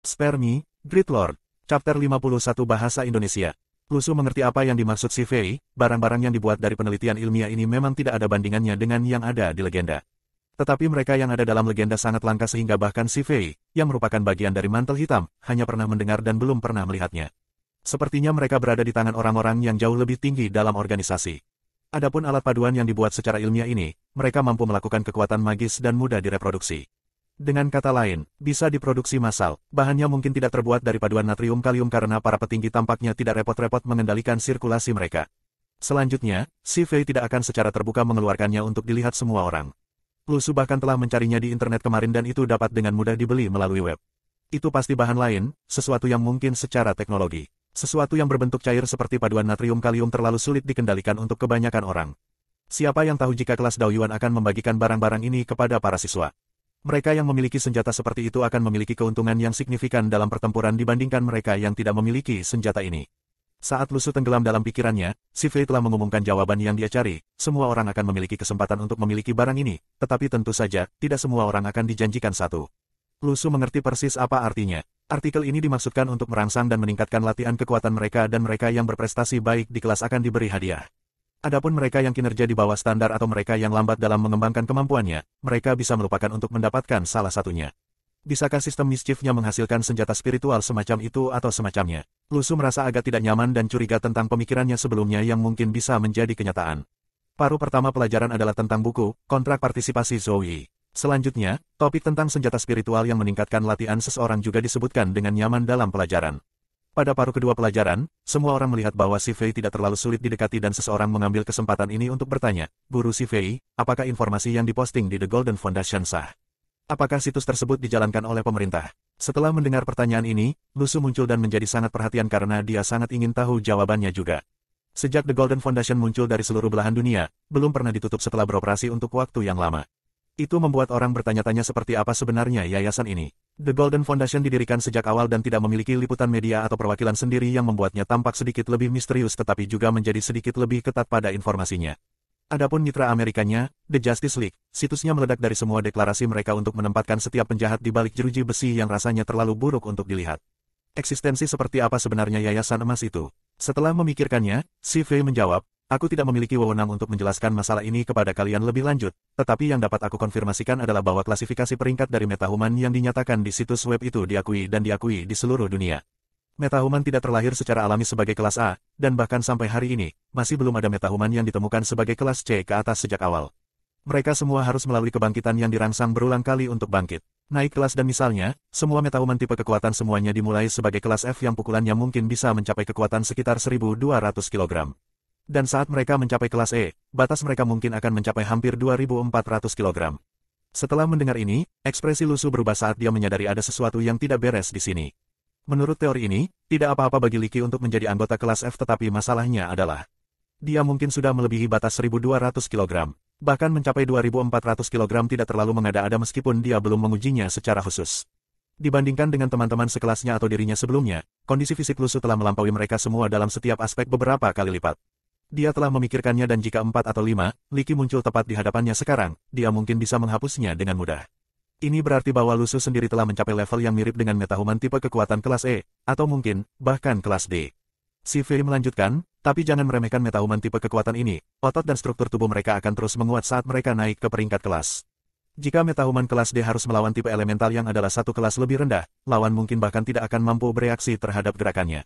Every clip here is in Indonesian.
Spare me, Great Lord. Chapter 51 Bahasa Indonesia. Lusu mengerti apa yang dimaksud si Fei, barang-barang yang dibuat dari penelitian ilmiah ini memang tidak ada bandingannya dengan yang ada di legenda. Tetapi mereka yang ada dalam legenda sangat langka sehingga bahkan si Fei, yang merupakan bagian dari mantel hitam, hanya pernah mendengar dan belum pernah melihatnya. Sepertinya mereka berada di tangan orang-orang yang jauh lebih tinggi dalam organisasi. Adapun alat paduan yang dibuat secara ilmiah ini, mereka mampu melakukan kekuatan magis dan mudah direproduksi. Dengan kata lain, bisa diproduksi massal, bahannya mungkin tidak terbuat dari paduan natrium-kalium karena para petinggi tampaknya tidak repot-repot mengendalikan sirkulasi mereka. Selanjutnya, si Fei tidak akan secara terbuka mengeluarkannya untuk dilihat semua orang. Lusu bahkan telah mencarinya di internet kemarin dan itu dapat dengan mudah dibeli melalui web. Itu pasti bahan lain, sesuatu yang mungkin secara teknologi. Sesuatu yang berbentuk cair seperti paduan natrium-kalium terlalu sulit dikendalikan untuk kebanyakan orang. Siapa yang tahu jika kelas Daoyuan akan membagikan barang-barang ini kepada para siswa? Mereka yang memiliki senjata seperti itu akan memiliki keuntungan yang signifikan dalam pertempuran dibandingkan mereka yang tidak memiliki senjata ini. Saat Lusu tenggelam dalam pikirannya, si Fei telah mengumumkan jawaban yang dia cari. Semua orang akan memiliki kesempatan untuk memiliki barang ini, tetapi tentu saja, tidak semua orang akan dijanjikan satu. Lusu mengerti persis apa artinya. Artikel ini dimaksudkan untuk merangsang dan meningkatkan latihan kekuatan mereka dan mereka yang berprestasi baik di kelas akan diberi hadiah. Adapun mereka yang kinerja di bawah standar atau mereka yang lambat dalam mengembangkan kemampuannya, mereka bisa melupakan untuk mendapatkan salah satunya. Bisakah sistem mischiefnya menghasilkan senjata spiritual semacam itu atau semacamnya? Lusu merasa agak tidak nyaman dan curiga tentang pemikirannya sebelumnya yang mungkin bisa menjadi kenyataan. Paruh pertama pelajaran adalah tentang buku, kontrak partisipasi Zoe. Selanjutnya, topik tentang senjata spiritual yang meningkatkan latihan seseorang juga disebutkan dengan nyaman dalam pelajaran. Pada paruh kedua pelajaran, semua orang melihat bahwa si Fei tidak terlalu sulit didekati dan seseorang mengambil kesempatan ini untuk bertanya, Guru si Fei, apakah informasi yang diposting di The Golden Foundation sah? Apakah situs tersebut dijalankan oleh pemerintah? Setelah mendengar pertanyaan ini, Lusu muncul dan menjadi sangat perhatian karena dia sangat ingin tahu jawabannya juga. Sejak The Golden Foundation muncul dari seluruh belahan dunia, belum pernah ditutup setelah beroperasi untuk waktu yang lama. Itu membuat orang bertanya-tanya seperti apa sebenarnya yayasan ini. The Golden Foundation didirikan sejak awal dan tidak memiliki liputan media atau perwakilan sendiri yang membuatnya tampak sedikit lebih misterius tetapi juga menjadi sedikit lebih ketat pada informasinya. Adapun mitra Amerikanya, The Justice League, situsnya meledak dari semua deklarasi mereka untuk menempatkan setiap penjahat di balik jeruji besi yang rasanya terlalu buruk untuk dilihat. Eksistensi seperti apa sebenarnya yayasan emas itu? Setelah memikirkannya, si Fei menjawab, aku tidak memiliki wewenang untuk menjelaskan masalah ini kepada kalian lebih lanjut, tetapi yang dapat aku konfirmasikan adalah bahwa klasifikasi peringkat dari metahuman yang dinyatakan di situs web itu diakui dan diakui di seluruh dunia. Metahuman tidak terlahir secara alami sebagai kelas A, dan bahkan sampai hari ini, masih belum ada metahuman yang ditemukan sebagai kelas C ke atas sejak awal. Mereka semua harus melalui kebangkitan yang dirangsang berulang kali untuk bangkit. Naik kelas dan misalnya, semua metahuman tipe kekuatan semuanya dimulai sebagai kelas F yang pukulannya mungkin bisa mencapai kekuatan sekitar 1200 kg. Dan saat mereka mencapai kelas E, batas mereka mungkin akan mencapai hampir 2400 kg. Setelah mendengar ini, ekspresi Lusu berubah saat dia menyadari ada sesuatu yang tidak beres di sini. Menurut teori ini, tidak apa-apa bagi Liki untuk menjadi anggota kelas F tetapi masalahnya adalah dia mungkin sudah melebihi batas 1200 kg. Bahkan mencapai 2400 kg tidak terlalu mengada-ada meskipun dia belum mengujinya secara khusus. Dibandingkan dengan teman-teman sekelasnya atau dirinya sebelumnya, kondisi fisik Lusu telah melampaui mereka semua dalam setiap aspek beberapa kali lipat. Dia telah memikirkannya dan jika 4 atau 5, Liki muncul tepat di hadapannya sekarang, dia mungkin bisa menghapusnya dengan mudah. Ini berarti bahwa Lusu sendiri telah mencapai level yang mirip dengan metahuman tipe kekuatan kelas E, atau mungkin, bahkan kelas D. Si Fei melanjutkan, tapi jangan meremehkan metahuman tipe kekuatan ini, otot dan struktur tubuh mereka akan terus menguat saat mereka naik ke peringkat kelas. Jika metahuman kelas D harus melawan tipe elemental yang adalah satu kelas lebih rendah, lawan mungkin bahkan tidak akan mampu bereaksi terhadap gerakannya.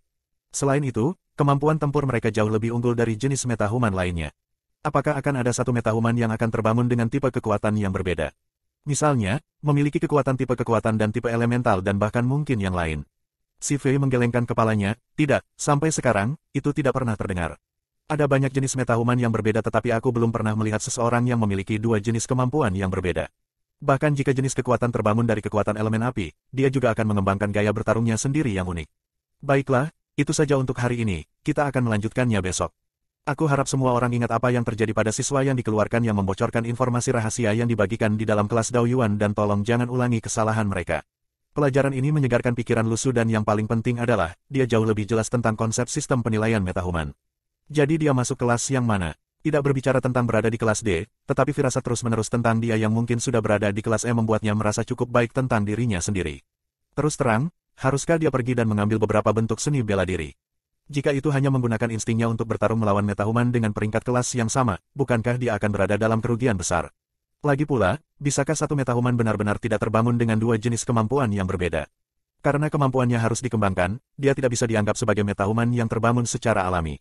Selain itu, kemampuan tempur mereka jauh lebih unggul dari jenis metahuman lainnya. Apakah akan ada satu metahuman yang akan terbangun dengan tipe kekuatan yang berbeda? Misalnya, memiliki kekuatan tipe kekuatan dan tipe elemental dan bahkan mungkin yang lain. Si Fei menggelengkan kepalanya, tidak, sampai sekarang, itu tidak pernah terdengar. Ada banyak jenis metahuman yang berbeda tetapi aku belum pernah melihat seseorang yang memiliki dua jenis kemampuan yang berbeda. Bahkan jika jenis kekuatan terbangun dari kekuatan elemen api, dia juga akan mengembangkan gaya bertarungnya sendiri yang unik. Baiklah, itu saja untuk hari ini, kita akan melanjutkannya besok. Aku harap semua orang ingat apa yang terjadi pada siswa yang dikeluarkan yang membocorkan informasi rahasia yang dibagikan di dalam kelas Daoyuan dan tolong jangan ulangi kesalahan mereka. Pelajaran ini menyegarkan pikiran Lusu dan yang paling penting adalah, dia jauh lebih jelas tentang konsep sistem penilaian metahuman. Jadi dia masuk kelas yang mana? Tidak berbicara tentang berada di kelas D, tetapi firasat terus-menerus tentang dia yang mungkin sudah berada di kelas E membuatnya merasa cukup baik tentang dirinya sendiri. Terus terang, haruskah dia pergi dan mengambil beberapa bentuk seni bela diri? Jika itu hanya menggunakan instingnya untuk bertarung melawan metahuman dengan peringkat kelas yang sama, bukankah dia akan berada dalam kerugian besar? Lagi pula, bisakah satu metahuman benar-benar tidak terbangun dengan dua jenis kemampuan yang berbeda? Karena kemampuannya harus dikembangkan, dia tidak bisa dianggap sebagai metahuman yang terbangun secara alami.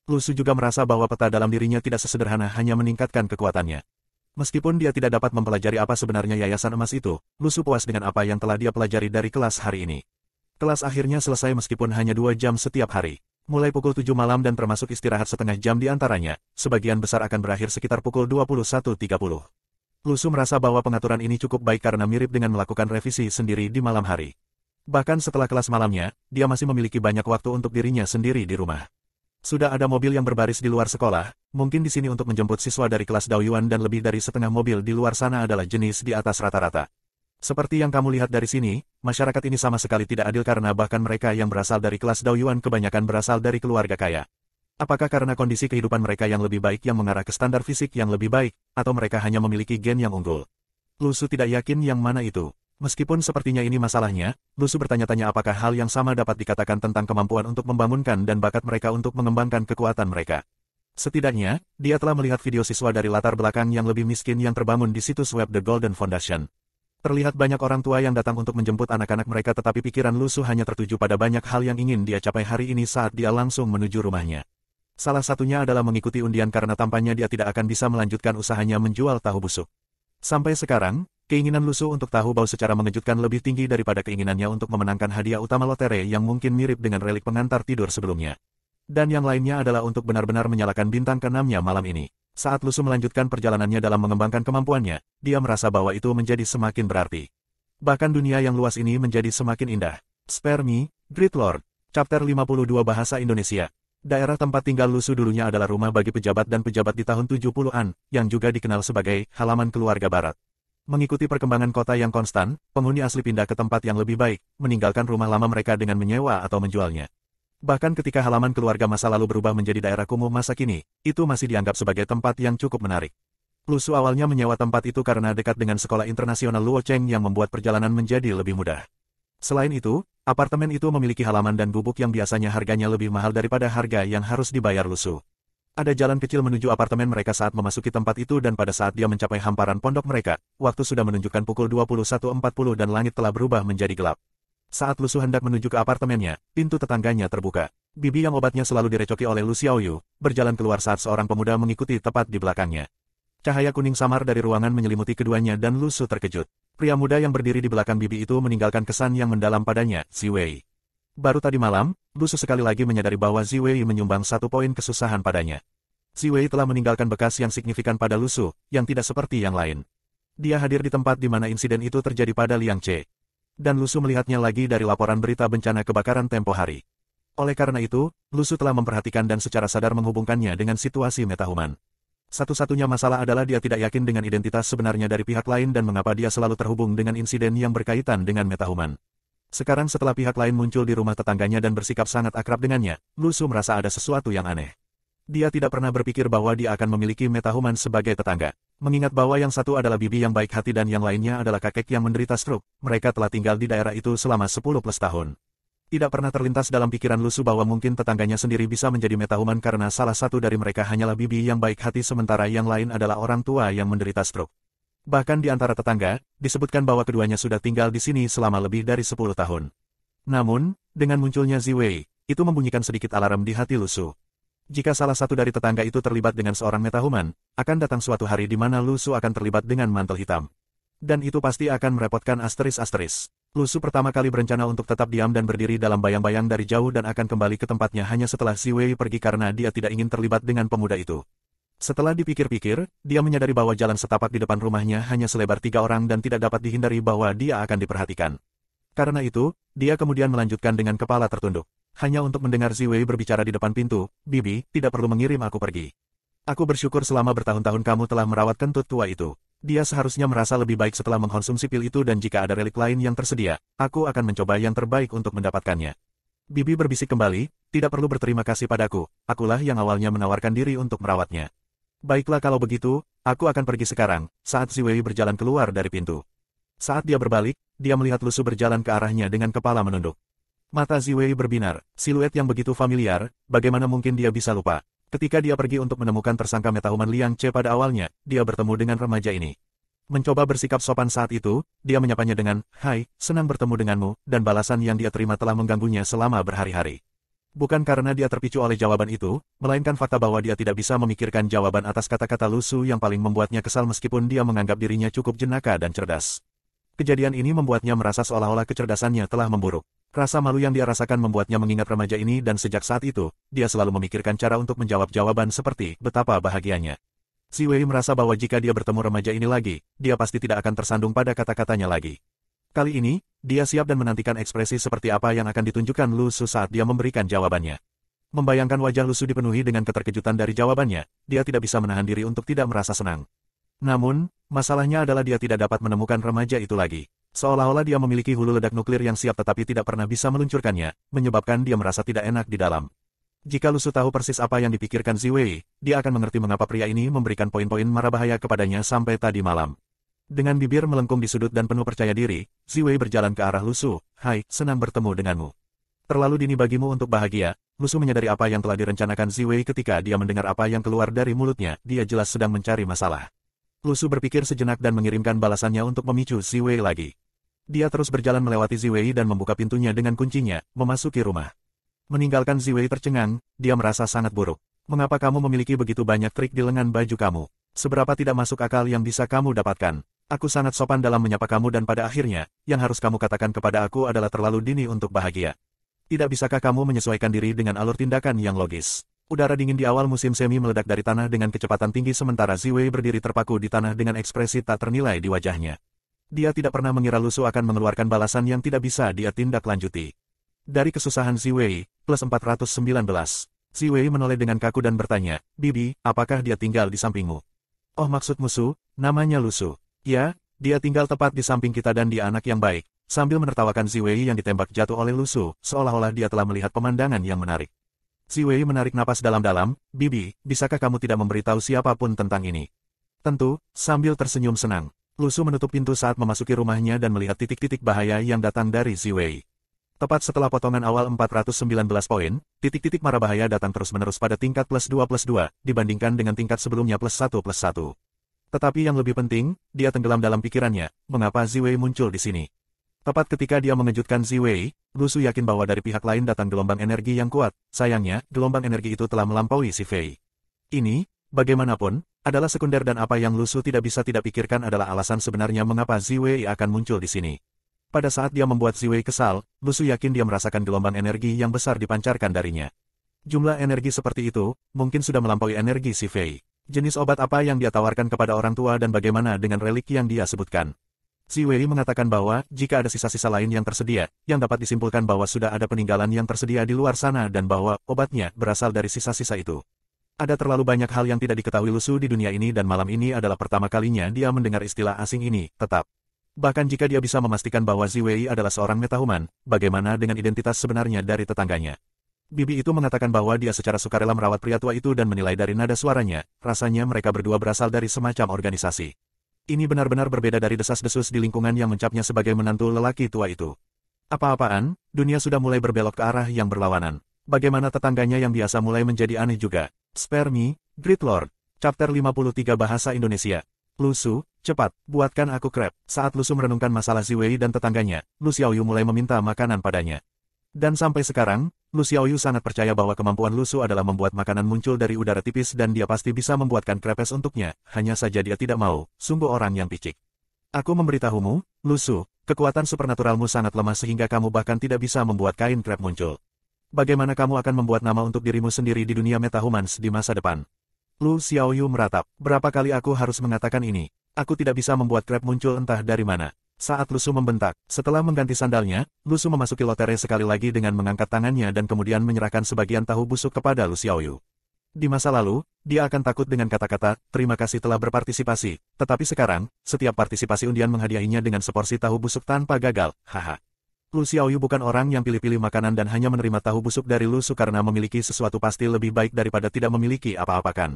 Lu Su juga merasa bahwa peta dalam dirinya tidak sesederhana hanya meningkatkan kekuatannya. Meskipun dia tidak dapat mempelajari apa sebenarnya yayasan emas itu, Lu Su puas dengan apa yang telah dia pelajari dari kelas hari ini. Kelas akhirnya selesai meskipun hanya 2 jam setiap hari. Mulai pukul 7 malam dan termasuk istirahat setengah jam di antaranya, sebagian besar akan berakhir sekitar pukul 21.30. Lu Su merasa bahwa pengaturan ini cukup baik karena mirip dengan melakukan revisi sendiri di malam hari. Bahkan setelah kelas malamnya, dia masih memiliki banyak waktu untuk dirinya sendiri di rumah. Sudah ada mobil yang berbaris di luar sekolah, mungkin di sini untuk menjemput siswa dari kelas Daoyuan dan lebih dari setengah mobil di luar sana adalah jenis di atas rata-rata. Seperti yang kamu lihat dari sini, masyarakat ini sama sekali tidak adil karena bahkan mereka yang berasal dari kelas Daoyuan kebanyakan berasal dari keluarga kaya. Apakah karena kondisi kehidupan mereka yang lebih baik yang mengarah ke standar fisik yang lebih baik, atau mereka hanya memiliki gen yang unggul? Lu Su tidak yakin yang mana itu. Meskipun sepertinya ini masalahnya, Lu Su bertanya-tanya apakah hal yang sama dapat dikatakan tentang kemampuan untuk membangunkan dan bakat mereka untuk mengembangkan kekuatan mereka. Setidaknya, dia telah melihat video siswa dari latar belakang yang lebih miskin yang terbangun di situs web The Golden Foundation. Terlihat banyak orang tua yang datang untuk menjemput anak-anak mereka tetapi pikiran Lu Su hanya tertuju pada banyak hal yang ingin dia capai hari ini saat dia langsung menuju rumahnya. Salah satunya adalah mengikuti undian karena tampaknya dia tidak akan bisa melanjutkan usahanya menjual tahu busuk. Sampai sekarang, keinginan Lu Su untuk tahu bau secara mengejutkan lebih tinggi daripada keinginannya untuk memenangkan hadiah utama lotre yang mungkin mirip dengan relik pengantar tidur sebelumnya. Dan yang lainnya adalah untuk benar-benar menyalakan bintang ke-6-nya malam ini. Saat Lu Su melanjutkan perjalanannya dalam mengembangkan kemampuannya, dia merasa bahwa itu menjadi semakin berarti. Bahkan dunia yang luas ini menjadi semakin indah. Spare Me, Great Lord. Chapter 52 Bahasa Indonesia. Daerah tempat tinggal Lu Su dulunya adalah rumah bagi pejabat dan pejabat di tahun 70-an, yang juga dikenal sebagai halaman keluarga barat. Mengikuti perkembangan kota yang konstan, penghuni asli pindah ke tempat yang lebih baik, meninggalkan rumah lama mereka dengan menyewa atau menjualnya. Bahkan ketika halaman keluarga masa lalu berubah menjadi daerah kumuh masa kini, itu masih dianggap sebagai tempat yang cukup menarik. Lu Su awalnya menyewa tempat itu karena dekat dengan sekolah internasional Luo Cheng yang membuat perjalanan menjadi lebih mudah. Selain itu, apartemen itu memiliki halaman dan gubuk yang biasanya harganya lebih mahal daripada harga yang harus dibayar Lu Su. Ada jalan kecil menuju apartemen mereka saat memasuki tempat itu dan pada saat dia mencapai hamparan pondok mereka, waktu sudah menunjukkan pukul 21.40 dan langit telah berubah menjadi gelap. Saat Lu Su hendak menuju ke apartemennya, pintu tetangganya terbuka. Bibi yang obatnya selalu direcoki oleh Lu Xiaoyu, berjalan keluar saat seorang pemuda mengikuti tepat di belakangnya. Cahaya kuning samar dari ruangan menyelimuti keduanya dan Lu Su terkejut. Pria muda yang berdiri di belakang Bibi itu meninggalkan kesan yang mendalam padanya, Ziwei. Baru tadi malam, Lu Su sekali lagi menyadari bahwa Ziwei menyumbang 1 poin kesusahan padanya. Ziwei telah meninggalkan bekas yang signifikan pada Lu Su, yang tidak seperti yang lain. Dia hadir di tempat di mana insiden itu terjadi pada Liang Che. Dan Lu Su melihatnya lagi dari laporan berita bencana kebakaran tempo hari. Oleh karena itu, Lu Su telah memperhatikan dan secara sadar menghubungkannya dengan situasi metahuman. Satu-satunya masalah adalah dia tidak yakin dengan identitas sebenarnya dari pihak lain dan mengapa dia selalu terhubung dengan insiden yang berkaitan dengan metahuman. Sekarang setelah pihak lain muncul di rumah tetangganya dan bersikap sangat akrab dengannya, Lu Su merasa ada sesuatu yang aneh. Dia tidak pernah berpikir bahwa dia akan memiliki metahuman sebagai tetangga. Mengingat bahwa yang satu adalah bibi yang baik hati dan yang lainnya adalah kakek yang menderita stroke, mereka telah tinggal di daerah itu selama 10+ tahun. Tidak pernah terlintas dalam pikiran Lu Su bahwa mungkin tetangganya sendiri bisa menjadi metahuman karena salah satu dari mereka hanyalah bibi yang baik hati sementara yang lain adalah orang tua yang menderita stroke. Bahkan di antara tetangga, disebutkan bahwa keduanya sudah tinggal di sini selama lebih dari 10 tahun. Namun, dengan munculnya Ziwei, itu membunyikan sedikit alarm di hati Lu Su. Jika salah satu dari tetangga itu terlibat dengan seorang metahuman, akan datang suatu hari di mana Lu Su akan terlibat dengan mantel hitam. Dan itu pasti akan merepotkan asteris-asteris. Lu Su pertama kali berencana untuk tetap diam dan berdiri dalam bayang-bayang dari jauh dan akan kembali ke tempatnya hanya setelah Ziwei pergi karena dia tidak ingin terlibat dengan pemuda itu. Setelah dipikir-pikir, dia menyadari bahwa jalan setapak di depan rumahnya hanya selebar 3 orang dan tidak dapat dihindari bahwa dia akan diperhatikan. Karena itu, dia kemudian melanjutkan dengan kepala tertunduk. Hanya untuk mendengar Ziwei berbicara di depan pintu, "Bibi, tidak perlu mengirim aku pergi. Aku bersyukur selama bertahun-tahun kamu telah merawat kentut tua itu. Dia seharusnya merasa lebih baik setelah mengkonsumsi pil itu dan jika ada relik lain yang tersedia, aku akan mencoba yang terbaik untuk mendapatkannya." Bibi berbisik kembali, "Tidak perlu berterima kasih padaku, akulah yang awalnya menawarkan diri untuk merawatnya." "Baiklah kalau begitu, aku akan pergi sekarang." Saat Ziwei berjalan keluar dari pintu. Saat dia berbalik, dia melihat Lu Su berjalan ke arahnya dengan kepala menunduk. Mata Ziwei berbinar, siluet yang begitu familiar, bagaimana mungkin dia bisa lupa. Ketika dia pergi untuk menemukan tersangka metahuman Liang Che pada awalnya, dia bertemu dengan remaja ini. Mencoba bersikap sopan saat itu, dia menyapanya dengan, "Hai, senang bertemu denganmu," dan balasan yang dia terima telah mengganggunya selama berhari-hari. Bukan karena dia terpicu oleh jawaban itu, melainkan fakta bahwa dia tidak bisa memikirkan jawaban atas kata-kata Lusu yang paling membuatnya kesal meskipun dia menganggap dirinya cukup jenaka dan cerdas. Kejadian ini membuatnya merasa seolah-olah kecerdasannya telah memburuk. Rasa malu yang dia rasakan membuatnya mengingat remaja ini dan sejak saat itu, dia selalu memikirkan cara untuk menjawab jawaban seperti betapa bahagianya. Ziwei merasa bahwa jika dia bertemu remaja ini lagi, dia pasti tidak akan tersandung pada kata-katanya lagi. Kali ini, dia siap dan menantikan ekspresi seperti apa yang akan ditunjukkan Lusu saat dia memberikan jawabannya. Membayangkan wajah Lusu dipenuhi dengan keterkejutan dari jawabannya, dia tidak bisa menahan diri untuk tidak merasa senang. Namun, masalahnya adalah dia tidak dapat menemukan remaja itu lagi. Seolah-olah dia memiliki hulu ledak nuklir yang siap tetapi tidak pernah bisa meluncurkannya, menyebabkan dia merasa tidak enak di dalam. Jika Lusu tahu persis apa yang dipikirkan Ziwei, dia akan mengerti mengapa pria ini memberikan poin-poin mara bahaya kepadanya sampai tadi malam. Dengan bibir melengkung di sudut dan penuh percaya diri, Ziwei berjalan ke arah Lusu. "Hai, senang bertemu denganmu. Terlalu dini bagimu untuk bahagia." Lusu menyadari apa yang telah direncanakan Ziwei ketika dia mendengar apa yang keluar dari mulutnya, dia jelas sedang mencari masalah. Lusu berpikir sejenak dan mengirimkan balasannya untuk memicu Ziwei lagi. Dia terus berjalan melewati Ziwei dan membuka pintunya dengan kuncinya, memasuki rumah. Meninggalkan Ziwei tercengang, dia merasa sangat buruk. "Mengapa kamu memiliki begitu banyak trik di lengan baju kamu? Seberapa tidak masuk akal yang bisa kamu dapatkan? Aku sangat sopan dalam menyapa kamu dan pada akhirnya, yang harus kamu katakan kepada aku adalah terlalu dini untuk bahagia. Tidak bisakah kamu menyesuaikan diri dengan alur tindakan yang logis?" Udara dingin di awal musim semi meledak dari tanah dengan kecepatan tinggi sementara Ziwei berdiri terpaku di tanah dengan ekspresi tak ternilai di wajahnya. Dia tidak pernah mengira Lusu akan mengeluarkan balasan yang tidak bisa dia tindak lanjuti. Dari kesusahan Ziwei, plus 419. Ziwei menoleh dengan kaku dan bertanya, "Bibi, apakah dia tinggal di sampingmu?" "Oh, maksud musuh, namanya Lusu." "Ya, dia tinggal tepat di samping kita dan dia anak yang baik." Sambil menertawakan Ziwei yang ditembak jatuh oleh Lusu, seolah-olah dia telah melihat pemandangan yang menarik. Ziwei menarik napas dalam-dalam, "Bibi, bisakah kamu tidak memberitahu siapapun tentang ini?" "Tentu," sambil tersenyum senang. Lusu menutup pintu saat memasuki rumahnya dan melihat titik-titik bahaya yang datang dari Ziwei. Tepat setelah potongan awal 419 poin, titik-titik mara bahaya datang terus-menerus pada tingkat +2+2, dibandingkan dengan tingkat sebelumnya +1+1. Tetapi yang lebih penting, dia tenggelam dalam pikirannya, mengapa Ziwei muncul di sini. Tepat ketika dia mengejutkan Ziwei, Lusu yakin bahwa dari pihak lain datang gelombang energi yang kuat, sayangnya, gelombang energi itu telah melampaui si Fei. Ini, bagaimanapun, adalah sekunder dan apa yang Lusu tidak bisa tidak pikirkan adalah alasan sebenarnya mengapa Ziwei akan muncul di sini. Pada saat dia membuat Ziwei kesal, Lusu yakin dia merasakan gelombang energi yang besar dipancarkan darinya. Jumlah energi seperti itu, mungkin sudah melampaui energi si Fei. Jenis obat apa yang dia tawarkan kepada orang tua dan bagaimana dengan relik yang dia sebutkan. Ziwei mengatakan bahwa, jika ada sisa-sisa lain yang tersedia, yang dapat disimpulkan bahwa sudah ada peninggalan yang tersedia di luar sana dan bahwa, obatnya, berasal dari sisa-sisa itu. Ada terlalu banyak hal yang tidak diketahui Lusu di dunia ini dan malam ini adalah pertama kalinya dia mendengar istilah asing ini, tetap. Bahkan jika dia bisa memastikan bahwa Ziwei adalah seorang metahuman, bagaimana dengan identitas sebenarnya dari tetangganya? Bibi itu mengatakan bahwa dia secara sukarela merawat pria tua itu dan menilai dari nada suaranya, rasanya mereka berdua berasal dari semacam organisasi. Ini benar-benar berbeda dari desas-desus di lingkungan yang mencapnya sebagai menantu lelaki tua itu. Apa-apaan, dunia sudah mulai berbelok ke arah yang berlawanan. Bagaimana tetangganya yang biasa mulai menjadi aneh juga. Spare me, Great Lord. Chapter 53 Bahasa Indonesia. Lusu, cepat, buatkan aku krep. Saat Lusu merenungkan masalah Ziwei dan tetangganya, Lu Xiaoyu mulai meminta makanan padanya. Dan sampai sekarang, Lu Xiaoyu sangat percaya bahwa kemampuan Lusu adalah membuat makanan muncul dari udara tipis dan dia pasti bisa membuatkan krepes untuknya, hanya saja dia tidak mau, sungguh orang yang picik. Aku memberitahumu, Lusu, kekuatan supernaturalmu sangat lemah sehingga kamu bahkan tidak bisa membuat kain krep muncul. Bagaimana kamu akan membuat nama untuk dirimu sendiri di dunia metahumans di masa depan? Lu Xiaoyu meratap. Berapa kali aku harus mengatakan ini? Aku tidak bisa membuat krep muncul entah dari mana. Saat Lusu membentak, setelah mengganti sandalnya, Lusu memasuki lotere sekali lagi dengan mengangkat tangannya dan kemudian menyerahkan sebagian tahu busuk kepada Lu Xiaoyu. Di masa lalu, dia akan takut dengan kata-kata, terima kasih telah berpartisipasi, tetapi sekarang, setiap partisipasi undian menghadiahinya dengan seporsi tahu busuk tanpa gagal, haha. Lu Xiaoyu bukan orang yang pilih-pilih makanan dan hanya menerima tahu busuk dari Lusu karena memiliki sesuatu pasti lebih baik daripada tidak memiliki apa-apa kan.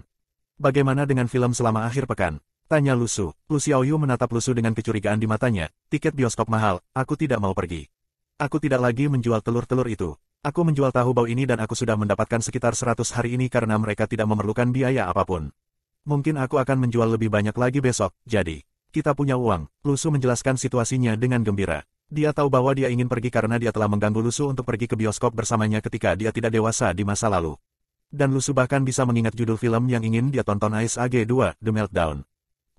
Bagaimana dengan film selama akhir pekan? Tanya Lusu. Lu Xiaoyu menatap Lusu dengan kecurigaan di matanya, tiket bioskop mahal, aku tidak mau pergi. Aku tidak lagi menjual telur-telur itu. Aku menjual tahu bau ini dan aku sudah mendapatkan sekitar 100 hari ini karena mereka tidak memerlukan biaya apapun. Mungkin aku akan menjual lebih banyak lagi besok, jadi kita punya uang. Lu Su menjelaskan situasinya dengan gembira. Dia tahu bahwa dia ingin pergi karena dia telah mengganggu Lu Su untuk pergi ke bioskop bersamanya ketika dia tidak dewasa di masa lalu. Dan Lu Su bahkan bisa mengingat judul film yang ingin dia tonton Ice Age 2, The Meltdown.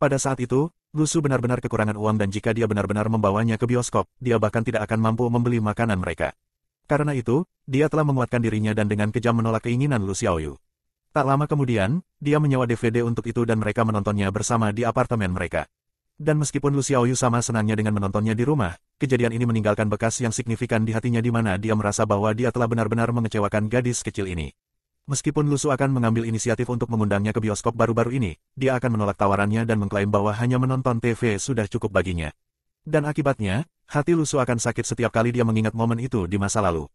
Pada saat itu, Lu Su benar-benar kekurangan uang dan jika dia benar-benar membawanya ke bioskop, dia bahkan tidak akan mampu membeli makanan mereka. Karena itu, dia telah menguatkan dirinya dan dengan kejam menolak keinginan Lu Xiaoyu. Tak lama kemudian, dia menyewa DVD untuk itu dan mereka menontonnya bersama di apartemen mereka. Dan meskipun Lu Xiaoyu sama senangnya dengan menontonnya di rumah, kejadian ini meninggalkan bekas yang signifikan di hatinya di mana dia merasa bahwa dia telah benar-benar mengecewakan gadis kecil ini. Meskipun Lu Su akan mengambil inisiatif untuk mengundangnya ke bioskop baru-baru ini, dia akan menolak tawarannya dan mengklaim bahwa hanya menonton TV sudah cukup baginya. Dan akibatnya, hati Lu Su akan sakit setiap kali dia mengingat momen itu di masa lalu.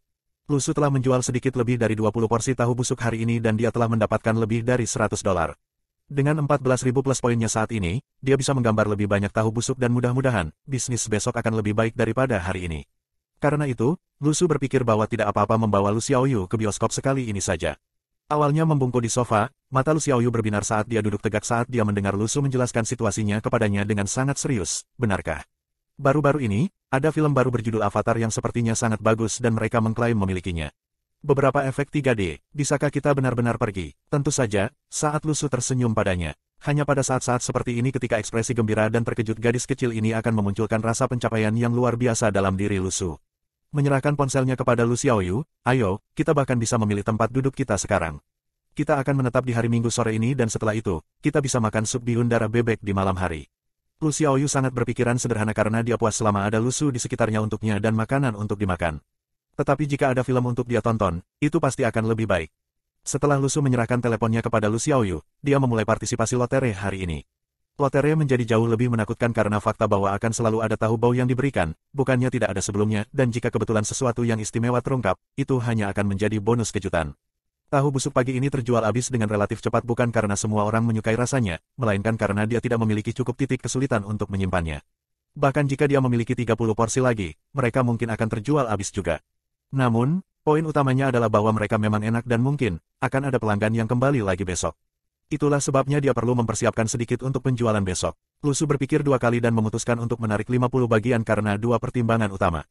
Lu Su telah menjual sedikit lebih dari 20 porsi tahu busuk hari ini dan dia telah mendapatkan lebih dari $100. Dengan 14.000 plus poinnya saat ini, dia bisa menggambar lebih banyak tahu busuk dan mudah-mudahan, bisnis besok akan lebih baik daripada hari ini. Karena itu, Lu Su berpikir bahwa tidak apa-apa membawa Lu Xiaoyu ke bioskop sekali ini saja. Awalnya membungkuk di sofa, mata Lu Xiaoyu berbinar saat dia duduk tegak saat dia mendengar Lu Su menjelaskan situasinya kepadanya dengan sangat serius, benarkah? Baru-baru ini, ada film baru berjudul Avatar yang sepertinya sangat bagus dan mereka mengklaim memilikinya. Beberapa efek 3D, bisakah kita benar-benar pergi? Tentu saja, saat Lu Su tersenyum padanya. Hanya pada saat-saat seperti ini ketika ekspresi gembira dan terkejut gadis kecil ini akan memunculkan rasa pencapaian yang luar biasa dalam diri Lu Su. Menyerahkan ponselnya kepada Lu Xiaoyu, ayo, kita bahkan bisa memilih tempat duduk kita sekarang. Kita akan menetap di hari Minggu sore ini dan setelah itu, kita bisa makan sup bihun darah bebek di malam hari. Lu Xiaoyu sangat berpikiran sederhana karena dia puas selama ada Lu Su di sekitarnya untuknya dan makanan untuk dimakan. Tetapi jika ada film untuk dia tonton, itu pasti akan lebih baik. Setelah Lu Su menyerahkan teleponnya kepada Lu Xiaoyu, dia memulai partisipasi lotre hari ini. Lotre menjadi jauh lebih menakutkan karena fakta bahwa akan selalu ada tahu bau yang diberikan, bukannya tidak ada sebelumnya, dan jika kebetulan sesuatu yang istimewa terungkap, itu hanya akan menjadi bonus kejutan. Tahu busuk pagi ini terjual habis dengan relatif cepat bukan karena semua orang menyukai rasanya, melainkan karena dia tidak memiliki cukup titik kesulitan untuk menyimpannya. Bahkan jika dia memiliki 30 porsi lagi, mereka mungkin akan terjual habis juga. Namun, poin utamanya adalah bahwa mereka memang enak dan mungkin akan ada pelanggan yang kembali lagi besok. Itulah sebabnya dia perlu mempersiapkan sedikit untuk penjualan besok. Lu Su berpikir dua kali dan memutuskan untuk menarik 50 bagian karena dua pertimbangan utama.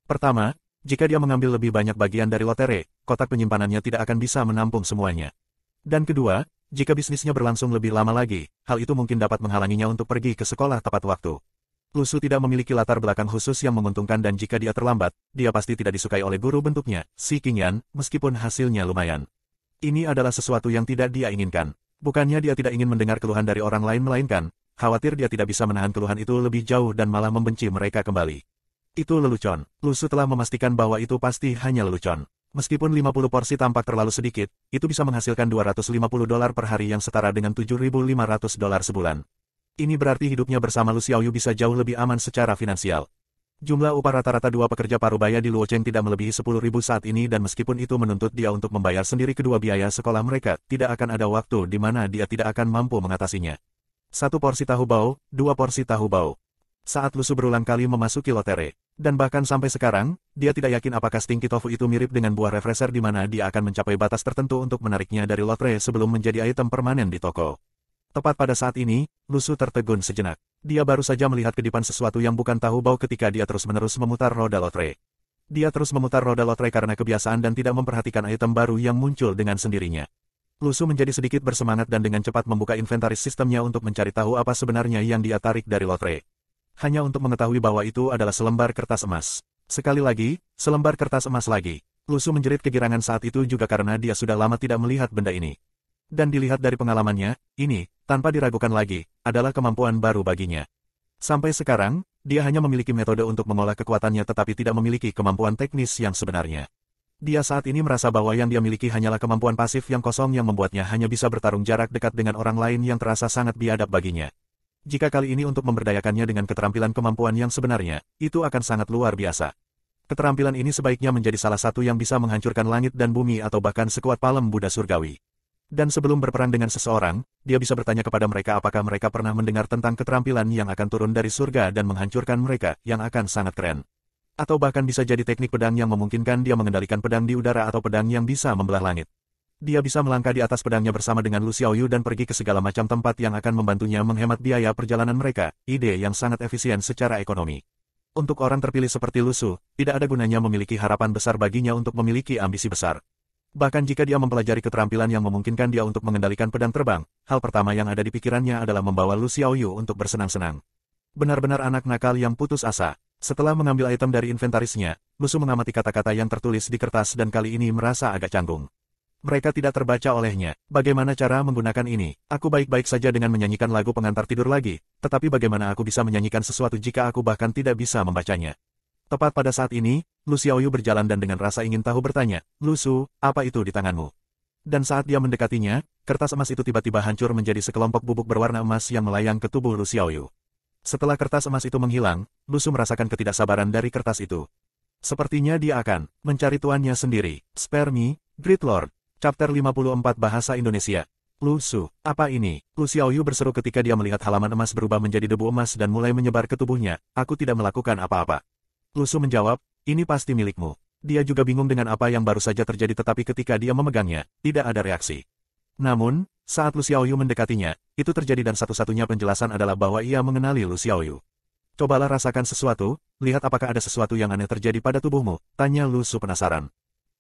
Pertama, jika dia mengambil lebih banyak bagian dari lotre, kotak penyimpanannya tidak akan bisa menampung semuanya. Dan kedua, jika bisnisnya berlangsung lebih lama lagi, hal itu mungkin dapat menghalanginya untuk pergi ke sekolah tepat waktu. Lu Su tidak memiliki latar belakang khusus yang menguntungkan dan jika dia terlambat, dia pasti tidak disukai oleh guru bentuknya, si King Yan, meskipun hasilnya lumayan. Ini adalah sesuatu yang tidak dia inginkan. Bukannya dia tidak ingin mendengar keluhan dari orang lain melainkan, khawatir dia tidak bisa menahan keluhan itu lebih jauh dan malah membenci mereka kembali. Itu lelucon. Lu Su telah memastikan bahwa itu pasti hanya lelucon. Meskipun 50 porsi tampak terlalu sedikit, itu bisa menghasilkan $250 per hari yang setara dengan $7.500 sebulan. Ini berarti hidupnya bersama Lu Xiaoyu bisa jauh lebih aman secara finansial. Jumlah upah rata-rata dua pekerja parubaya di Luocheng tidak melebihi 10.000 saat ini dan meskipun itu menuntut dia untuk membayar sendiri kedua biaya sekolah mereka, tidak akan ada waktu di mana dia tidak akan mampu mengatasinya. 1 porsi tahu bau, 2 porsi tahu bau. Saat Lu Su berulang kali memasuki lotre, dan bahkan sampai sekarang, dia tidak yakin apakah stinky tofu itu mirip dengan buah refresher di mana dia akan mencapai batas tertentu untuk menariknya dari lotre sebelum menjadi item permanen di toko. Tepat pada saat ini, Lu Su tertegun sejenak. Dia baru saja melihat kedipan sesuatu yang bukan tahu bau ketika dia terus-menerus memutar roda lotre. Dia terus memutar roda lotre karena kebiasaan dan tidak memperhatikan item baru yang muncul dengan sendirinya. Lu Su menjadi sedikit bersemangat dan dengan cepat membuka inventaris sistemnya untuk mencari tahu apa sebenarnya yang dia tarik dari lotre. Hanya untuk mengetahui bahwa itu adalah selembar kertas emas. Sekali lagi, selembar kertas emas lagi. Lu Su menjerit kegirangan saat itu juga karena dia sudah lama tidak melihat benda ini. Dan dilihat dari pengalamannya, ini, tanpa diragukan lagi, adalah kemampuan baru baginya. Sampai sekarang, dia hanya memiliki metode untuk mengolah kekuatannya tetapi tidak memiliki kemampuan teknis yang sebenarnya. Dia saat ini merasa bahwa yang dia miliki hanyalah kemampuan pasif yang kosong yang membuatnya hanya bisa bertarung jarak dekat dengan orang lain yang terasa sangat biadab baginya. Jika kali ini untuk memberdayakannya dengan keterampilan kemampuan yang sebenarnya, itu akan sangat luar biasa. Keterampilan ini sebaiknya menjadi salah satu yang bisa menghancurkan langit dan bumi atau bahkan sekuat palem Buddha surgawi. Dan sebelum berperang dengan seseorang, dia bisa bertanya kepada mereka apakah mereka pernah mendengar tentang keterampilan yang akan turun dari surga dan menghancurkan mereka, yang akan sangat keren. Atau bahkan bisa jadi teknik pedang yang memungkinkan dia mengendalikan pedang di udara atau pedang yang bisa membelah langit. Dia bisa melangkah di atas pedangnya bersama dengan Lu Xiaoyu dan pergi ke segala macam tempat yang akan membantunya menghemat biaya perjalanan mereka, ide yang sangat efisien secara ekonomi. Untuk orang terpilih seperti Lu Su, tidak ada gunanya memiliki harapan besar baginya untuk memiliki ambisi besar. Bahkan jika dia mempelajari keterampilan yang memungkinkan dia untuk mengendalikan pedang terbang, hal pertama yang ada di pikirannya adalah membawa Lu Xiaoyu untuk bersenang-senang. Benar-benar anak nakal yang putus asa. Setelah mengambil item dari inventarisnya, Lu Su mengamati kata-kata yang tertulis di kertas dan kali ini merasa agak canggung. Mereka tidak terbaca olehnya. Bagaimana cara menggunakan ini? Aku baik-baik saja dengan menyanyikan lagu pengantar tidur lagi, tetapi bagaimana aku bisa menyanyikan sesuatu jika aku bahkan tidak bisa membacanya? Tepat pada saat ini, Lu Xiaoyu berjalan dan dengan rasa ingin tahu bertanya, Lu Su, apa itu di tanganmu? Dan saat dia mendekatinya, kertas emas itu tiba-tiba hancur menjadi sekelompok bubuk berwarna emas yang melayang ke tubuh Lu Xiaoyu. Setelah kertas emas itu menghilang, Lu Su merasakan ketidaksabaran dari kertas itu. Sepertinya dia akan mencari tuannya sendiri. Spare me, Great Lord. Chapter 54 Bahasa Indonesia. Lu Su, apa ini? Lu Xiaoyu berseru ketika dia melihat halaman emas berubah menjadi debu emas dan mulai menyebar ke tubuhnya. Aku tidak melakukan apa-apa. Lu Su menjawab, ini pasti milikmu. Dia juga bingung dengan apa yang baru saja terjadi tetapi ketika dia memegangnya, tidak ada reaksi. Namun, saat Lu Xiaoyu mendekatinya, itu terjadi dan satu-satunya penjelasan adalah bahwa ia mengenali Lu Xiaoyu. Cobalah rasakan sesuatu, lihat apakah ada sesuatu yang aneh terjadi pada tubuhmu, tanya Lu Su penasaran.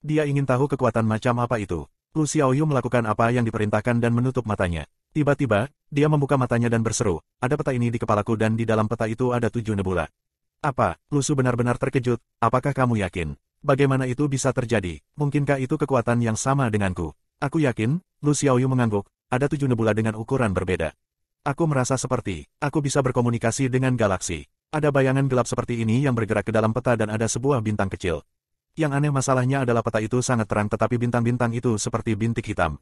Dia ingin tahu kekuatan macam apa itu. Lu Xiaoyu melakukan apa yang diperintahkan dan menutup matanya. Tiba-tiba, dia membuka matanya dan berseru, ada peta ini di kepalaku dan di dalam peta itu ada 7 nebula. Apa? Lu Su benar-benar terkejut, apakah kamu yakin? Bagaimana itu bisa terjadi? Mungkinkah itu kekuatan yang sama denganku? Aku yakin, Lu Xiaoyu mengangguk, ada 7 nebula dengan ukuran berbeda. Aku merasa seperti, aku bisa berkomunikasi dengan galaksi. Ada bayangan gelap seperti ini yang bergerak ke dalam peta dan ada sebuah bintang kecil. Yang aneh masalahnya adalah peta itu sangat terang tetapi bintang-bintang itu seperti bintik hitam.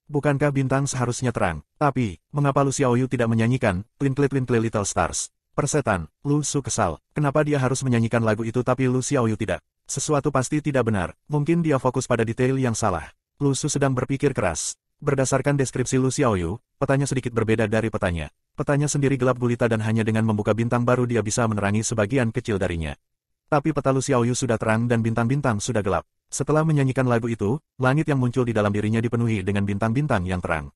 Bukankah bintang seharusnya terang? Tapi, mengapa Lu Xiaoyu tidak menyanyikan, Twinkle Twinkle Little Stars? Persetan, Lu Su kesal. Kenapa dia harus menyanyikan lagu itu tapi Lu Xiaoyu tidak? Sesuatu pasti tidak benar. Mungkin dia fokus pada detail yang salah. Lu Su sedang berpikir keras. Berdasarkan deskripsi Lu Xiaoyu, petanya sedikit berbeda dari petanya. Petanya sendiri gelap gulita dan hanya dengan membuka bintang baru dia bisa menerangi sebagian kecil darinya. Tapi peta Lu Xiaoyu sudah terang dan bintang-bintang sudah gelap. Setelah menyanyikan lagu itu, langit yang muncul di dalam dirinya dipenuhi dengan bintang-bintang yang terang.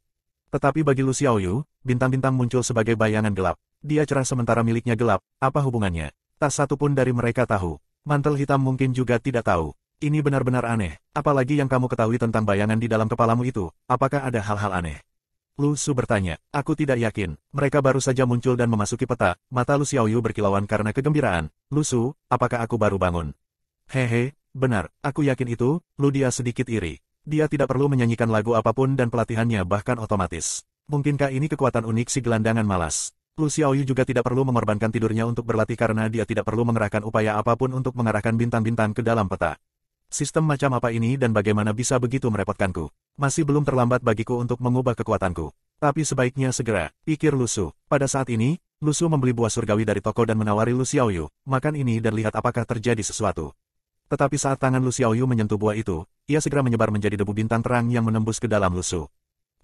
Tetapi bagi Lu Xiaoyu, bintang-bintang muncul sebagai bayangan gelap. Dia cerah sementara miliknya gelap, apa hubungannya? Tak satu pun dari mereka tahu. Mantel hitam mungkin juga tidak tahu. Ini benar-benar aneh, apalagi yang kamu ketahui tentang bayangan di dalam kepalamu itu, apakah ada hal-hal aneh? Lu Su bertanya, aku tidak yakin, mereka baru saja muncul dan memasuki peta, mata Lu Xiaoyu berkilauan karena kegembiraan. Lu Su, apakah aku baru bangun? Hehe, benar, aku yakin itu, Lu dia sedikit iri. Dia tidak perlu menyanyikan lagu apapun dan pelatihannya bahkan otomatis. Mungkinkah ini kekuatan unik si gelandangan malas? Lu Xiaoyu juga tidak perlu mengorbankan tidurnya untuk berlatih karena dia tidak perlu mengerahkan upaya apapun untuk mengarahkan bintang-bintang ke dalam peta. Sistem macam apa ini dan bagaimana bisa begitu merepotkanku? Masih belum terlambat bagiku untuk mengubah kekuatanku. Tapi sebaiknya segera, pikir Lu Su. Pada saat ini, Lu Su membeli buah surgawi dari toko dan menawari Lu Xiaoyu, makan ini dan lihat apakah terjadi sesuatu. Tetapi saat tangan Lu Xiaoyu menyentuh buah itu, ia segera menyebar menjadi debu bintang terang yang menembus ke dalam Lu Su.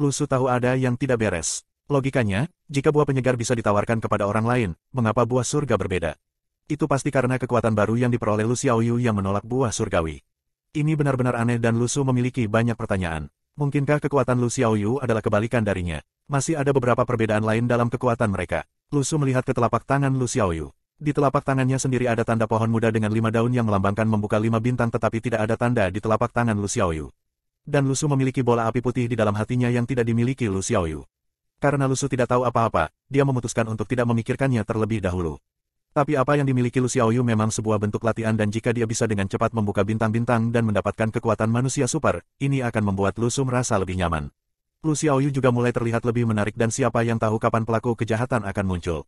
Lu Su tahu ada yang tidak beres. Logikanya, jika buah penyegar bisa ditawarkan kepada orang lain, mengapa buah surga berbeda? Itu pasti karena kekuatan baru yang diperoleh Lu Xiaoyu yang menolak buah surgawi. Ini benar-benar aneh dan Lu Su memiliki banyak pertanyaan. Mungkinkah kekuatan Lu Xiaoyu adalah kebalikan darinya? Masih ada beberapa perbedaan lain dalam kekuatan mereka. Lu Su melihat ke telapak tangan Lu Xiaoyu. Di telapak tangannya sendiri ada tanda pohon muda dengan 5 daun yang melambangkan membuka 5 bintang tetapi tidak ada tanda di telapak tangan Lu Xiaoyu. Dan Lu Su memiliki bola api putih di dalam hatinya yang tidak dimiliki Lu Xiaoyu. Karena Lu Su tidak tahu apa-apa, dia memutuskan untuk tidak memikirkannya terlebih dahulu. Tapi apa yang dimiliki Lu Xiaoyu memang sebuah bentuk latihan dan jika dia bisa dengan cepat membuka bintang-bintang dan mendapatkan kekuatan manusia super, ini akan membuat Lu Su merasa lebih nyaman. Lu Xiaoyu juga mulai terlihat lebih menarik dan siapa yang tahu kapan pelaku kejahatan akan muncul.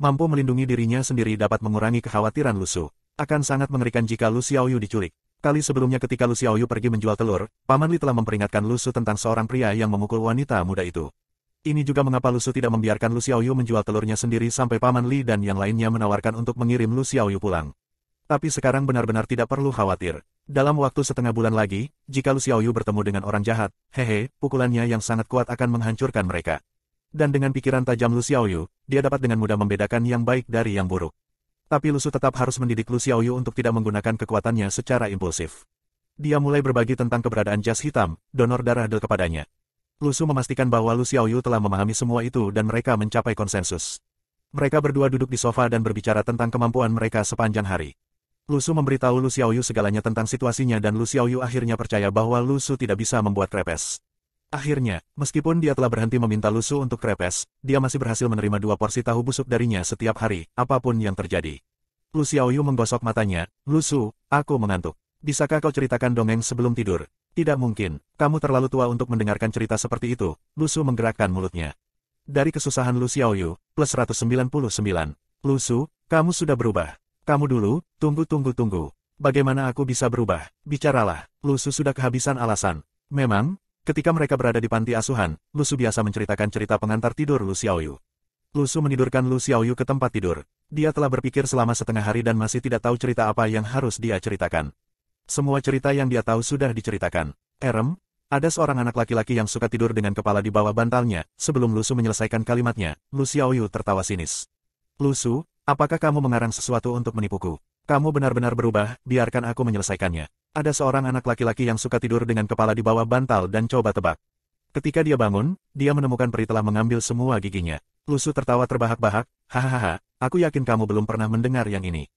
Mampu melindungi dirinya sendiri dapat mengurangi kekhawatiran Lu Su. Akan sangat mengerikan jika Lu Xiaoyu diculik. Kali sebelumnya ketika Lu Xiaoyu pergi menjual telur, Paman Li telah memperingatkan Lu Su tentang seorang pria yang memukul wanita muda itu. Ini juga mengapa Lu Su tidak membiarkan Lu Xiaoyu menjual telurnya sendiri sampai Paman Li dan yang lainnya menawarkan untuk mengirim Lu Xiaoyu pulang. Tapi sekarang benar-benar tidak perlu khawatir. Dalam waktu setengah bulan lagi, jika Lu Xiaoyu bertemu dengan orang jahat, pukulannya yang sangat kuat akan menghancurkan mereka. Dan dengan pikiran tajam Lu Xiaoyu, dia dapat dengan mudah membedakan yang baik dari yang buruk. Tapi Lu Su tetap harus mendidik Lu Xiaoyu untuk tidak menggunakan kekuatannya secara impulsif. Dia mulai berbagi tentang keberadaan jas hitam, donor darah Del kepadanya. Lu Su memastikan bahwa Lu Xiaoyu telah memahami semua itu dan mereka mencapai konsensus. Mereka berdua duduk di sofa dan berbicara tentang kemampuan mereka sepanjang hari. Lu Su memberitahu Lu Xiaoyu segalanya tentang situasinya dan Lu Xiaoyu akhirnya percaya bahwa Lu Su tidak bisa membuat krepes. Akhirnya, meskipun dia telah berhenti meminta Lu Su untuk krepes, dia masih berhasil menerima 2 porsi tahu busuk darinya setiap hari, apapun yang terjadi. Lu Xiaoyu menggosok matanya. Lu Su, aku mengantuk. Bisakah kau ceritakan dongeng sebelum tidur? Tidak mungkin, kamu terlalu tua untuk mendengarkan cerita seperti itu. Lu Su menggerakkan mulutnya. Dari kesusahan Lu Xiaoyu, plus 199. Lu Su, kamu sudah berubah. Kamu dulu, tunggu. Bagaimana aku bisa berubah? Bicaralah. Lu Su sudah kehabisan alasan. Memang, ketika mereka berada di panti asuhan, Lu Su biasa menceritakan cerita pengantar tidur Lu Xiaoyu. Lu Su menidurkan Lu Xiaoyu ke tempat tidur. Dia telah berpikir selama setengah hari dan masih tidak tahu cerita apa yang harus dia ceritakan. Semua cerita yang dia tahu sudah diceritakan. Ada seorang anak laki-laki yang suka tidur dengan kepala di bawah bantalnya. Sebelum Lu Su menyelesaikan kalimatnya, Lu Xiaoyu tertawa sinis. Lu Su, apakah kamu mengarang sesuatu untuk menipuku? Kamu benar-benar berubah, biarkan aku menyelesaikannya. Ada seorang anak laki-laki yang suka tidur dengan kepala di bawah bantal dan coba tebak. Ketika dia bangun, dia menemukan peri telah mengambil semua giginya. Lu Su tertawa terbahak-bahak, hahaha, aku yakin kamu belum pernah mendengar yang ini.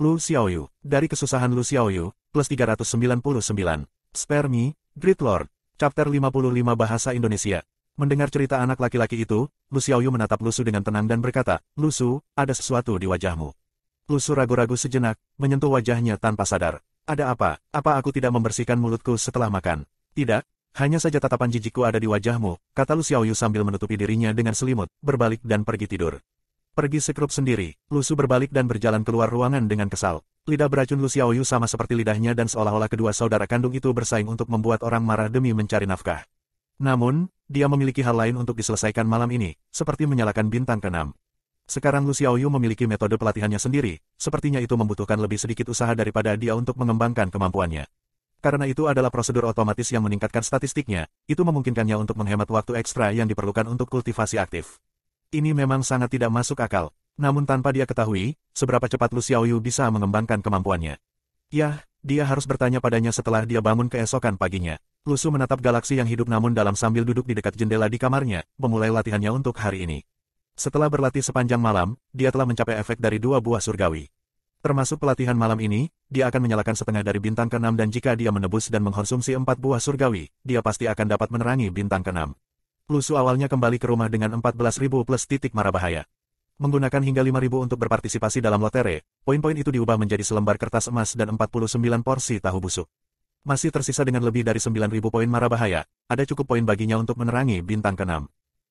Lu Xiaoyu, dari kesusahan Lu Xiaoyu, plus 399. Spare me, Great Lord. Chapter 55 Bahasa Indonesia. Mendengar cerita anak laki-laki itu, Lu Xiaoyu menatap Lu Su dengan tenang dan berkata, Lu Su, ada sesuatu di wajahmu. Lu Su ragu-ragu sejenak, menyentuh wajahnya tanpa sadar. Ada apa? Apa aku tidak membersihkan mulutku setelah makan? Tidak, hanya saja tatapan jijikku ada di wajahmu, kata Lu Xiaoyu sambil menutupi dirinya dengan selimut, berbalik dan pergi tidur. Pergi sekrup sendiri, Lu Su berbalik dan berjalan keluar ruangan dengan kesal. Lidah beracun Lu Xiaoyu sama seperti lidahnya dan seolah-olah kedua saudara kandung itu bersaing untuk membuat orang marah demi mencari nafkah. Namun, dia memiliki hal lain untuk diselesaikan malam ini, seperti menyalakan bintang ke-6. Sekarang Lu Xiaoyu memiliki metode pelatihannya sendiri, sepertinya itu membutuhkan lebih sedikit usaha daripada dia untuk mengembangkan kemampuannya. Karena itu adalah prosedur otomatis yang meningkatkan statistiknya, itu memungkinkannya untuk menghemat waktu ekstra yang diperlukan untuk kultivasi aktif. Ini memang sangat tidak masuk akal, namun tanpa dia ketahui, seberapa cepat Lu Xiaoyu bisa mengembangkan kemampuannya. Yah, dia harus bertanya padanya setelah dia bangun keesokan paginya. Lu Su menatap galaksi yang hidup namun dalam sambil duduk di dekat jendela di kamarnya, memulai latihannya untuk hari ini. Setelah berlatih sepanjang malam, dia telah mencapai efek dari 2 buah surgawi. Termasuk pelatihan malam ini, dia akan menyalakan setengah dari bintang ke-6 dan jika dia menebus dan mengkonsumsi 4 buah surgawi, dia pasti akan dapat menerangi bintang ke-6. Lu Su awalnya kembali ke rumah dengan 14.000 plus titik mara bahaya. Menggunakan hingga 5.000 untuk berpartisipasi dalam lotre, poin-poin itu diubah menjadi selembar kertas emas dan 49 porsi tahu busuk. Masih tersisa dengan lebih dari 9.000 poin mara bahaya, ada cukup poin baginya untuk menerangi bintang ke-6.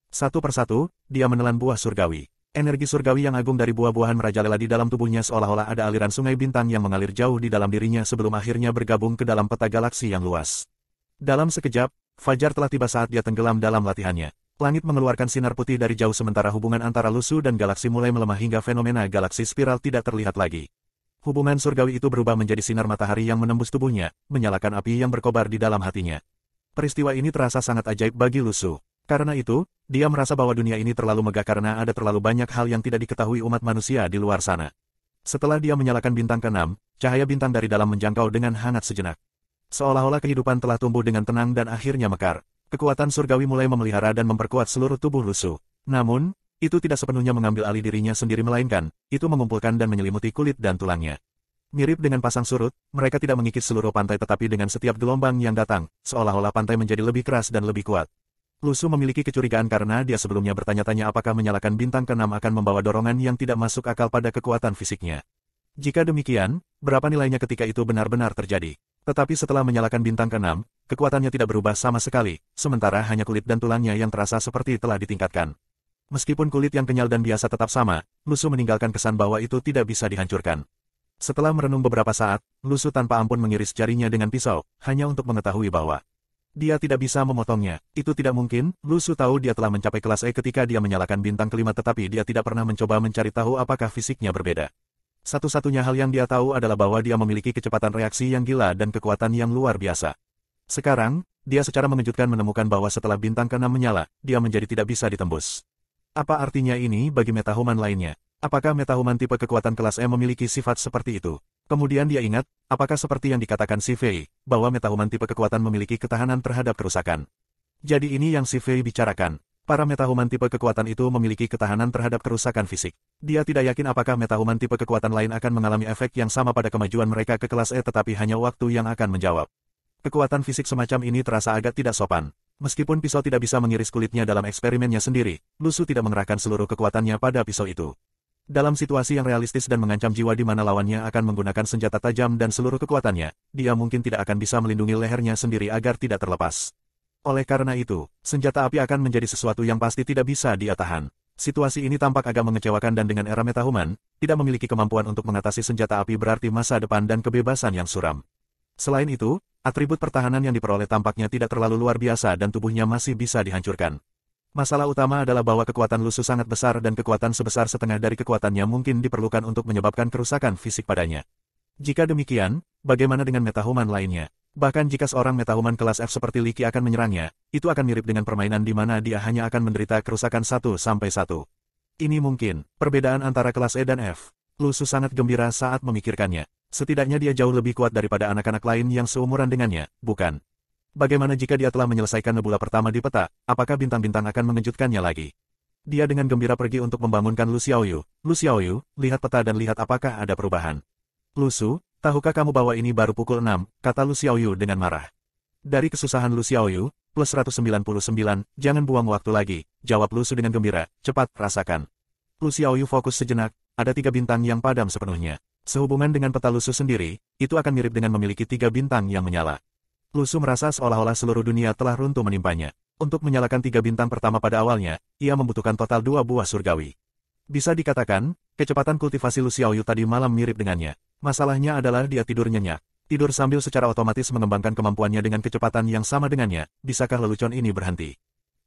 Satu persatu, dia menelan buah surgawi. Energi surgawi yang agung dari buah-buahan merajalela di dalam tubuhnya seolah-olah ada aliran sungai bintang yang mengalir jauh di dalam dirinya sebelum akhirnya bergabung ke dalam peta galaksi yang luas. Dalam sekejap, fajar telah tiba saat dia tenggelam dalam latihannya. Langit mengeluarkan sinar putih dari jauh sementara hubungan antara Lu Su dan galaksi mulai melemah hingga fenomena galaksi spiral tidak terlihat lagi. Hubungan surgawi itu berubah menjadi sinar matahari yang menembus tubuhnya, menyalakan api yang berkobar di dalam hatinya. Peristiwa ini terasa sangat ajaib bagi Lu Su. Karena itu, dia merasa bahwa dunia ini terlalu megah karena ada terlalu banyak hal yang tidak diketahui umat manusia di luar sana. Setelah dia menyalakan bintang ke-6, cahaya bintang dari dalam menjangkau dengan hangat sejenak. Seolah-olah kehidupan telah tumbuh dengan tenang dan akhirnya mekar. Kekuatan surgawi mulai memelihara dan memperkuat seluruh tubuh Lu Su. Namun, itu tidak sepenuhnya mengambil alih dirinya sendiri melainkan, itu mengumpulkan dan menyelimuti kulit dan tulangnya. Mirip dengan pasang surut, mereka tidak mengikis seluruh pantai tetapi dengan setiap gelombang yang datang, seolah-olah pantai menjadi lebih keras dan lebih kuat. Lu Su memiliki kecurigaan karena dia sebelumnya bertanya-tanya apakah menyalakan bintang ke-6 akan membawa dorongan yang tidak masuk akal pada kekuatan fisiknya. Jika demikian, berapa nilainya ketika itu benar-benar terjadi? Tetapi setelah menyalakan bintang ke-6, kekuatannya tidak berubah sama sekali, sementara hanya kulit dan tulangnya yang terasa seperti telah ditingkatkan. Meskipun kulit yang kenyal dan biasa tetap sama, Lu Su meninggalkan kesan bahwa itu tidak bisa dihancurkan. Setelah merenung beberapa saat, Lu Su tanpa ampun mengiris jarinya dengan pisau, hanya untuk mengetahui bahwa dia tidak bisa memotongnya. Itu tidak mungkin. Lu Su tahu dia telah mencapai kelas E ketika dia menyalakan bintang ke-5 tetapi dia tidak pernah mencoba mencari tahu apakah fisiknya berbeda. Satu-satunya hal yang dia tahu adalah bahwa dia memiliki kecepatan reaksi yang gila dan kekuatan yang luar biasa. Sekarang, dia secara mengejutkan menemukan bahwa setelah bintang ke-6 menyala, dia menjadi tidak bisa ditembus. Apa artinya ini bagi metahuman lainnya? Apakah metahuman tipe kekuatan kelas E memiliki sifat seperti itu? Kemudian dia ingat, apakah seperti yang dikatakan si Fei, bahwa metahuman tipe kekuatan memiliki ketahanan terhadap kerusakan. Jadi ini yang si Fei bicarakan. Para metahuman tipe kekuatan itu memiliki ketahanan terhadap kerusakan fisik. Dia tidak yakin apakah metahuman tipe kekuatan lain akan mengalami efek yang sama pada kemajuan mereka ke kelas E, tetapi hanya waktu yang akan menjawab. Kekuatan fisik semacam ini terasa agak tidak sopan. Meskipun pisau tidak bisa mengiris kulitnya dalam eksperimennya sendiri, Lu Su tidak mengerahkan seluruh kekuatannya pada pisau itu. Dalam situasi yang realistis dan mengancam jiwa di mana lawannya akan menggunakan senjata tajam dan seluruh kekuatannya, dia mungkin tidak akan bisa melindungi lehernya sendiri agar tidak terlepas. Oleh karena itu, senjata api akan menjadi sesuatu yang pasti tidak bisa dia tahan. Situasi ini tampak agak mengecewakan dan dengan era metahuman, tidak memiliki kemampuan untuk mengatasi senjata api berarti masa depan dan kebebasan yang suram. Selain itu, atribut pertahanan yang diperoleh tampaknya tidak terlalu luar biasa dan tubuhnya masih bisa dihancurkan. Masalah utama adalah bahwa kekuatan Lu Su sangat besar dan kekuatan sebesar setengah dari kekuatannya mungkin diperlukan untuk menyebabkan kerusakan fisik padanya. Jika demikian, bagaimana dengan metahuman lainnya? Bahkan jika seorang metahuman kelas F seperti Li Qi akan menyerangnya, itu akan mirip dengan permainan di mana dia hanya akan menderita kerusakan 1-1. Ini mungkin, perbedaan antara kelas E dan F. Lu Su sangat gembira saat memikirkannya. Setidaknya dia jauh lebih kuat daripada anak-anak lain yang seumuran dengannya, bukan? Bagaimana jika dia telah menyelesaikan nebula pertama di peta, apakah bintang-bintang akan mengejutkannya lagi? Dia dengan gembira pergi untuk membangunkan Lu Xiaoyu. Lu Xiaoyu, lihat peta dan lihat apakah ada perubahan. Lu Su, tahukah kamu bahwa ini baru pukul 6, kata Lu Xiaoyu dengan marah. Dari kesusahan Lu Xiaoyu, plus 199, jangan buang waktu lagi, jawab Lu Su dengan gembira, cepat, rasakan. Lu Xiaoyu fokus sejenak, ada 3 bintang yang padam sepenuhnya. Sehubungan dengan peta Lu Su sendiri, itu akan mirip dengan memiliki 3 bintang yang menyala. Lu Su merasa seolah-olah seluruh dunia telah runtuh menimpanya. Untuk menyalakan 3 bintang pertama pada awalnya, ia membutuhkan total 2 buah surgawi. Bisa dikatakan, kecepatan kultivasi Lu Xiaoyu tadi malam mirip dengannya. Masalahnya adalah dia tidur nyenyak. Tidur sambil secara otomatis mengembangkan kemampuannya dengan kecepatan yang sama dengannya. Bisakah lelucon ini berhenti?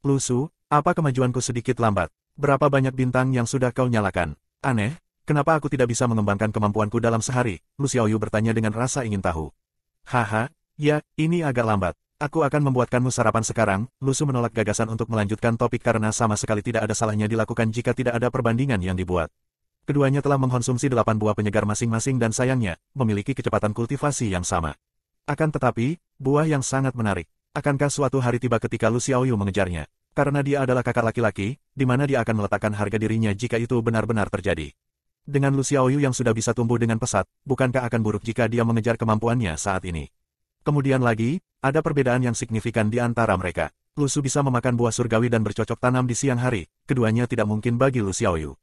Lu Su, apa kemajuanku sedikit lambat? Berapa banyak bintang yang sudah kau nyalakan? Aneh, kenapa aku tidak bisa mengembangkan kemampuanku dalam sehari? Lu Xiaoyu bertanya dengan rasa ingin tahu. Haha. Ya, ini agak lambat. Aku akan membuatkanmu sarapan sekarang. Lu Su menolak gagasan untuk melanjutkan topik karena sama sekali tidak ada salahnya dilakukan jika tidak ada perbandingan yang dibuat. Keduanya telah mengkonsumsi 8 buah penyegar masing-masing dan sayangnya, memiliki kecepatan kultivasi yang sama. Akan tetapi, buah yang sangat menarik. Akankah suatu hari tiba ketika Lu Xiaoyu mengejarnya? Karena dia adalah kakak laki-laki, di mana dia akan meletakkan harga dirinya jika itu benar-benar terjadi. Dengan Lu Xiaoyu yang sudah bisa tumbuh dengan pesat, bukankah akan buruk jika dia mengejar kemampuannya saat ini? Kemudian lagi, ada perbedaan yang signifikan di antara mereka. Lu Su bisa memakan buah surgawi dan bercocok tanam di siang hari, keduanya tidak mungkin bagi Lu Xiaoyu.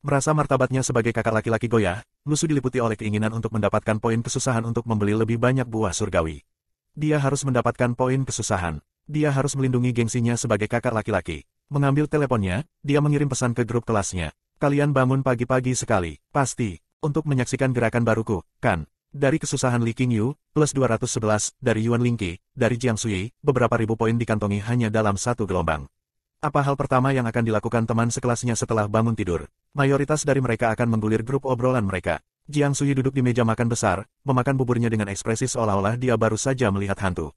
Merasa martabatnya sebagai kakak laki-laki goyah, Lu Su diliputi oleh keinginan untuk mendapatkan poin kesusahan untuk membeli lebih banyak buah surgawi. Dia harus mendapatkan poin kesusahan. Dia harus melindungi gengsinya sebagai kakak laki-laki. Mengambil teleponnya, dia mengirim pesan ke grup kelasnya. Kalian bangun pagi-pagi sekali, pasti, untuk menyaksikan gerakan baruku, kan? Dari kesusahan Li Qingyu, plus 211, dari Yuan Lingqi, dari Jiang Sui, beberapa ribu poin dikantongi hanya dalam satu gelombang. Apa hal pertama yang akan dilakukan teman sekelasnya setelah bangun tidur? Mayoritas dari mereka akan menggulir grup obrolan mereka. Jiang Sui duduk di meja makan besar, memakan buburnya dengan ekspresi seolah-olah dia baru saja melihat hantu.